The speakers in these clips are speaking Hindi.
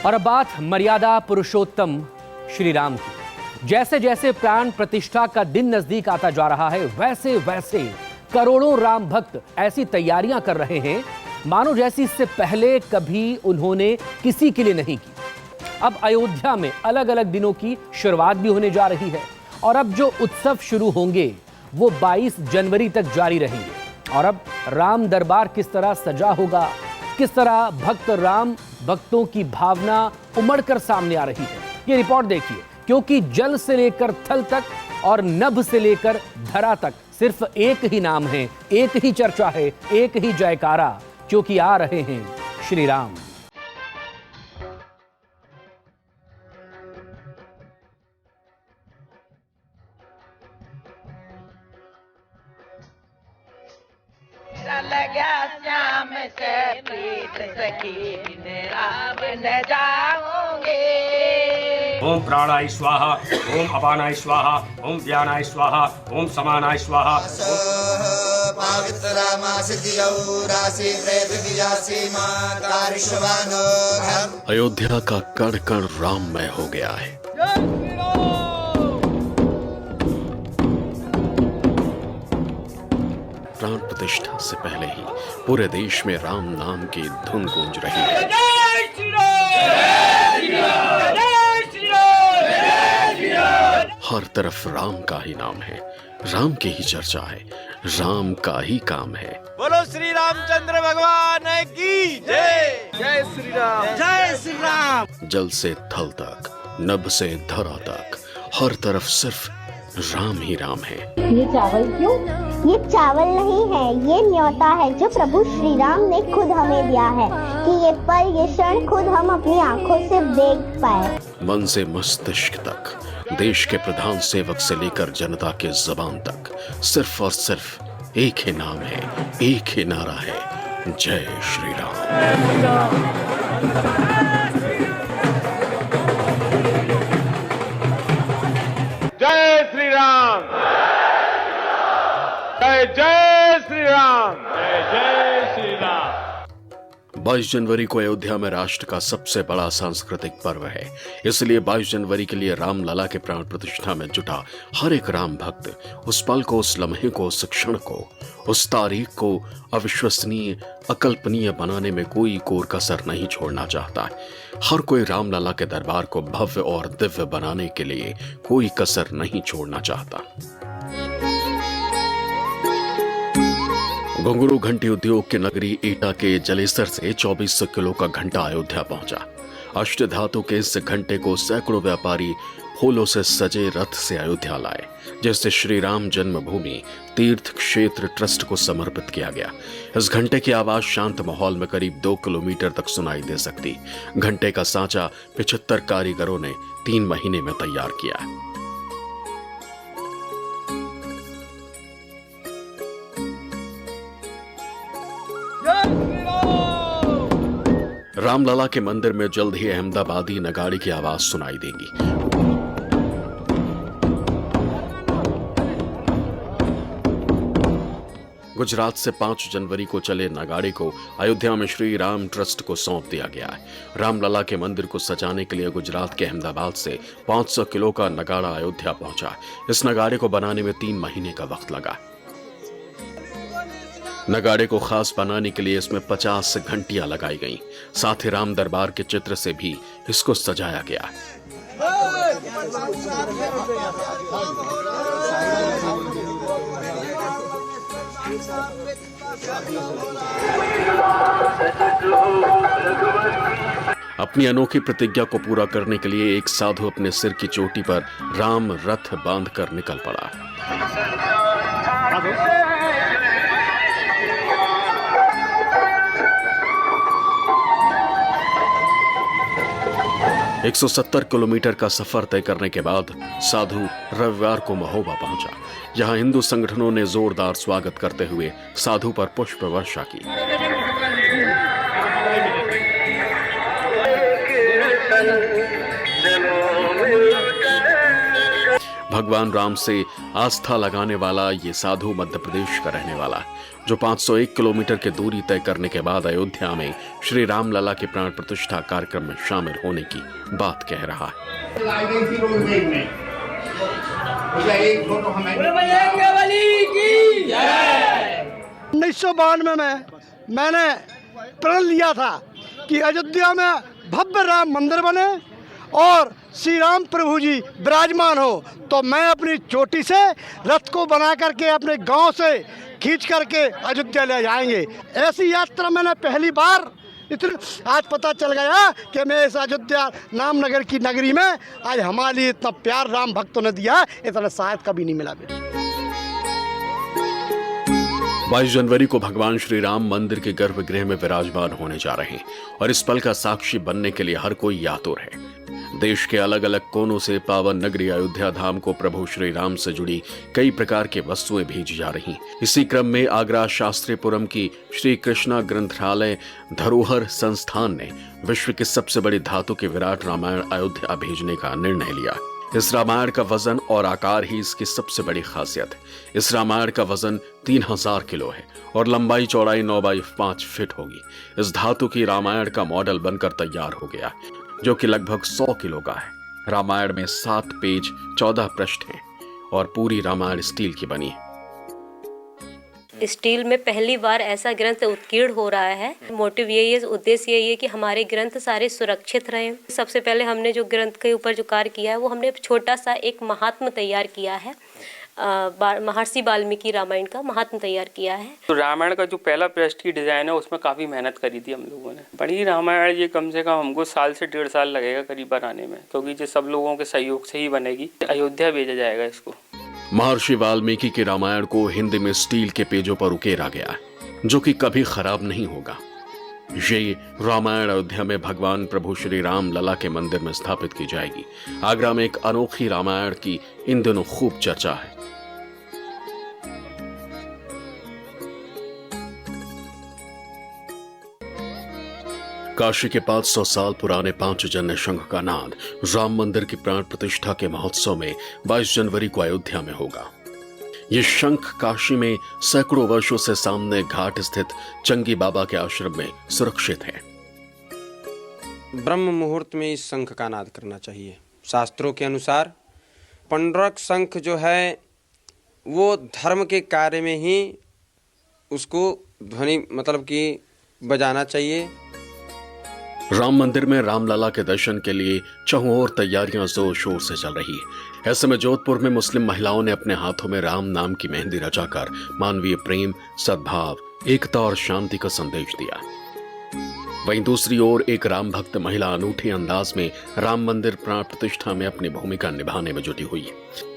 और अब बात मर्यादा पुरुषोत्तम श्री राम की। जैसे जैसे प्राण प्रतिष्ठा का दिन नजदीक आता जा रहा है, वैसे वैसे करोड़ों राम भक्त ऐसी तैयारियां कर रहे हैं मानो जैसी इससे पहले कभी उन्होंने किसी के लिए नहीं की। अब अयोध्या में अलग अलग दिनों की शुरुआत भी होने जा रही है और अब जो उत्सव शुरू होंगे वो 22 जनवरी तक जारी रहेंगे। और अब राम दरबार किस तरह सजा होगा, किस तरह भक्त राम भक्तों की भावना उमड़कर सामने आ रही है, ये रिपोर्ट देखिए। क्योंकि जल से लेकर थल तक और नभ से लेकर धरा तक सिर्फ एक ही नाम है, एक ही चर्चा है, एक ही जयकारा, क्योंकि आ रहे हैं श्री राम। श्याम से प्रीत सखी बिन जाओगे। ओम प्राणाय स्वाहा, ओम अपानाय स्वाहा, ओम व्यानाय स्वाहा, ओम समानाय स्वाहा। अयोध्या का कण कण राममय हो गया है। प्राण प्रतिष्ठा से पहले ही पूरे देश में राम नाम की धुन गूंज रही है। हर तरफ राम का ही नाम है, राम की ही चर्चा है, राम का ही काम है। बोलो श्री रामचंद्र भगवान की जय। जय श्री राम, जय श्री राम। जल से थल तक, नभ से धरा तक, हर तरफ सिर्फ राम ही राम है। ये चावल क्यों? ये चावल नहीं है, ये न्योता है जो प्रभु श्री राम ने खुद हमें दिया है कि ये पल, ये क्षण खुद हम अपनी आंखों से देख पाए। मन से मस्तिष्क तक, देश के प्रधान सेवक से लेकर जनता के जबान तक सिर्फ और सिर्फ एक ही नाम है, एक ही नारा है, जय श्री राम। जय श्री राम, जय जय श्री राम, जय जय श्री राम। 22 जनवरी को अयोध्या में राष्ट्र का सबसे बड़ा सांस्कृतिक पर्व है। इसलिए 22 जनवरी के लिए रामलला के प्राण प्रतिष्ठा में जुटा हर एक राम भक्त उस पल को, उस लम्हे को, उस क्षण को, उस तारीख को अविश्वसनीय, अकल्पनीय बनाने में कोई कोर कसर नहीं छोड़ना चाहता है। हर कोई रामलला के दरबार को भव्य और दिव्य बनाने के लिए कोई कसर नहीं छोड़ना चाहता। घुंघरू घंटी उद्योग की नगरी एटा के जलेसर से 2400 किलो का घंटा अयोध्या पहुंचा। अष्टधातु के इस घंटे को सैकड़ों व्यापारी फूलों से सजे रथ से अयोध्या लाए, जिससे श्री राम जन्मभूमि तीर्थ क्षेत्र ट्रस्ट को समर्पित किया गया। इस घंटे की आवाज शांत माहौल में करीब 2 किलोमीटर तक सुनाई दे सकती। घंटे का सांचा 75 कारीगरों ने 3 महीने में तैयार किया। रामलला के मंदिर में जल्द ही अहमदाबादी नगाड़े की आवाज सुनाई देगी। गुजरात से 5 जनवरी को चले नगाड़े को अयोध्या में श्री राम ट्रस्ट को सौंप दिया गया है। रामलला के मंदिर को सजाने के लिए गुजरात के अहमदाबाद से 500 किलो का नगाड़ा अयोध्या पहुंचा। इस नगाड़े को बनाने में 3 महीने का वक्त लगा। नगाड़े को खास बनाने के लिए इसमें 50 घंटियां लगाई गईं। साथ ही राम दरबार के चित्र से भी इसको सजाया गया। अपनी अनोखी प्रतिज्ञा को पूरा करने के लिए एक साधु अपने सिर की चोटी पर राम रथ बांधकर निकल पड़ा। 170 किलोमीटर का सफर तय करने के बाद साधु रविवार को महोबा पहुंचा। यहां हिंदू संगठनों ने जोरदार स्वागत करते हुए साधु पर पुष्प वर्षा की। भगवान राम से आस्था लगाने वाला ये साधु मध्य प्रदेश का रहने वाला, जो 501 किलोमीटर की दूरी तय करने के बाद अयोध्या में श्री राम लला के प्राण प्रतिष्ठा कार्यक्रम में शामिल होने की बात कह रहा है। 1992 में मैंने प्रण लिया था कि अयोध्या में भव्य राम मंदिर बने और श्री राम प्रभु जी विराजमान हो, तो मैं अपनी चोटी से रथ को बना करके अपने गांव से खींच करके अयोध्या ले जाएंगे। ऐसी यात्रा मैंने पहली बार आज पता चल गया कि मैं इस अयोध्या नामनगर की नगरी में आज हमारे लिए इतना प्यार राम भक्तों ने दिया, इतना शायद कभी नहीं मिला। 22 जनवरी को भगवान श्री राम मंदिर के गर्भगृह में विराजमान होने जा रहे हैं और इस पल का साक्षी बनने के लिए हर कोई आतुर है। देश के अलग अलग कोनों से पावन नगरी अयोध्या धाम को प्रभु श्री राम से जुड़ी कई प्रकार की वस्तुएं भेजी जा रही। इसी क्रम में आगरा शास्त्रीपुरम की श्री कृष्णा ग्रंथालय धरोहर संस्थान ने विश्व की सबसे बड़ी धातु के विराट रामायण अयोध्या भेजने का निर्णय लिया। इस रामायण का वजन और आकार ही इसकी सबसे बड़ी खासियत है। इस रामायण का वजन 3000 किलो है और लंबाई चौड़ाई 9x5 फीट होगी। इस धातु की रामायण का मॉडल बनकर तैयार हो गया, जो कि लगभग 100 किलो का है। रामायण में 7 पेज 14 पृष्ठ हैं और पूरी रामायण स्टील की बनी है। स्टील में पहली बार ऐसा ग्रंथ उत्कीर्ण हो रहा है। मोटिव यही है, उद्देश्य यही है कि हमारे ग्रंथ सारे सुरक्षित रहें। सबसे पहले हमने जो ग्रंथ के ऊपर जो कार्य किया है वो हमने छोटा सा एक महात्म तैयार किया है। महर्षि वाल्मीकि रामायण का महात्म तैयार किया है। तो रामायण का जो पहला पृष्ठ की डिजाइन है उसमें काफ़ी मेहनत करी थी हम लोगों ने। बड़ी रामायण ये कम से कम हमको साल से 1.5 साल लगेगा करीब बनाने में, क्योंकि ये सब लोगों के सहयोग से ही बनेगी। अयोध्या भेजा जाएगा इसको। महर्षि वाल्मीकि के रामायण को हिंदी में स्टील के पेजों पर उकेरा गया है, जो कि कभी खराब नहीं होगा। ये रामायण अयोध्या में भगवान प्रभु श्री राम लला के मंदिर में स्थापित की जाएगी। आगरा में एक अनोखी रामायण की इन दिनों खूब चर्चा है। काशी के 500 साल पुराने पांचजन्य शंख का नाद राम मंदिर की प्राण प्रतिष्ठा के महोत्सव में 22 जनवरी को अयोध्या में होगा। ये शंख काशी में सैकड़ों वर्षों से सामने घाट स्थित चंगी बाबा के आश्रम में सुरक्षित है। ब्रह्म मुहूर्त में इस शंख का नाद करना चाहिए। शास्त्रों के अनुसार पंडरक शंख जो है वो धर्म के कार्य में ही उसको ध्वनि मतलब कि बजाना चाहिए। राम मंदिर में रामलला के दर्शन के लिए चहुओर तैयारियां जोर शोर से चल रही है। ऐसे में जोधपुर में मुस्लिम महिलाओं ने अपने हाथों में राम नाम की मेहंदी रचाकर मानवीय प्रेम, सद्भाव, एकता और शांति का संदेश दिया। वहीं दूसरी ओर एक राम भक्त महिला अनूठे अंदाज में राम मंदिर प्राण प्रतिष्ठा में अपनी भूमिका निभाने में जुटी हुई है।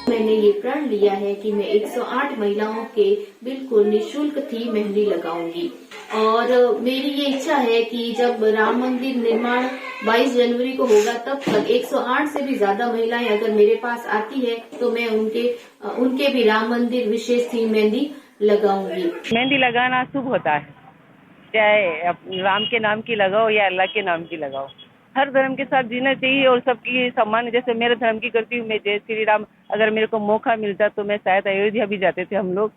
मैंने ये प्रण लिया है कि मैं 108 महिलाओं के बिल्कुल निःशुल्क थी मेहंदी लगाऊंगी और मेरी ये इच्छा है कि जब राम मंदिर निर्माण 22 जनवरी को होगा तब तक 108 से भी ज्यादा महिलाएं अगर मेरे पास आती है तो मैं उनके भी राम मंदिर विशेष थी मेहंदी लगाऊंगी। मेहंदी लगाना शुभ होता है, चाहे राम के नाम की लगाओ या अल्लाह के नाम की लगाओ। हर धर्म के साथ जीना चाहिए और सबकी सम्मान। जैसे मेरे धर्म की करती हूँ मैं, जय श्री राम। अगर मेरे को मौका मिलता तो मैं शायद अयोध्या भी जाते थे हम लोग।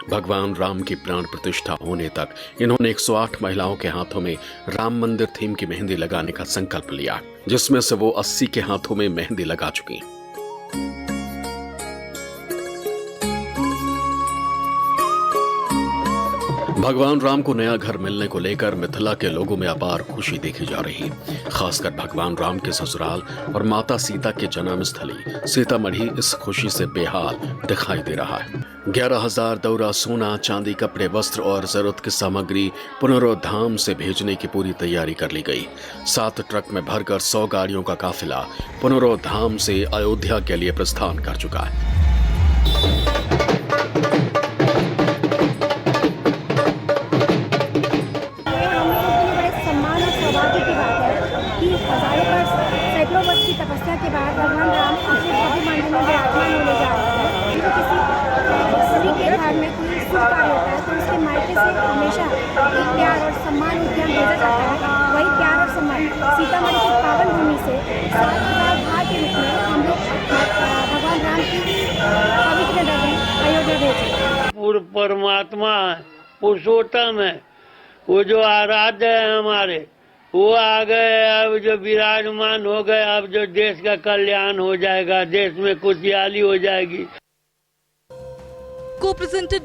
भगवान राम की प्राण प्रतिष्ठा होने तक इन्होंने 108 महिलाओं के हाथों में राम मंदिर थीम की मेहंदी लगाने का संकल्प लिया, जिसमें से वो 80 के हाथों में मेहंदी लगा चुकी। भगवान राम को नया घर मिलने को लेकर मिथिला के लोगों में अपार खुशी देखी जा रही है। खासकर भगवान राम के ससुराल और माता सीता के जन्म स्थली सीतामढ़ी इस खुशी से बेहाल दिखाई दे रहा है। 11,000 दौरा सोना, चांदी, कपड़े, वस्त्र और जरूरत की सामग्री पुनरोधाम से भेजने की पूरी तैयारी कर ली गई। 7 ट्रक में भरकर 100 गाड़ियों का काफिला पुनरोधाम से अयोध्या के लिए प्रस्थान कर चुका है। तपस्या के बाद भगवान राम अपने भव्य मंदिर में विराजमान होने जा रहे हैं। तो किसी स्त्री के घर में कोई शुभ कार्य होता है तो उसके मायके से हमेशा एक प्यार और सम्मान उद्यम भेजा जाता है। वही प्यार और सम्मान सीतामढ़ी की पावन भूमि से 7,000 भाग के रूप में हम लोग अभी कितने डर हैं अयोध्या भेजे? पूर्ण परमात्मा है, पुरुषोत्तम है, वो जो आराध्य है हमारे, वो आ गए, अब जो विराजमान हो गए, अब जो देश का कल्याण हो जाएगा, देश में खुशहाली हो जाएगी। Co-presented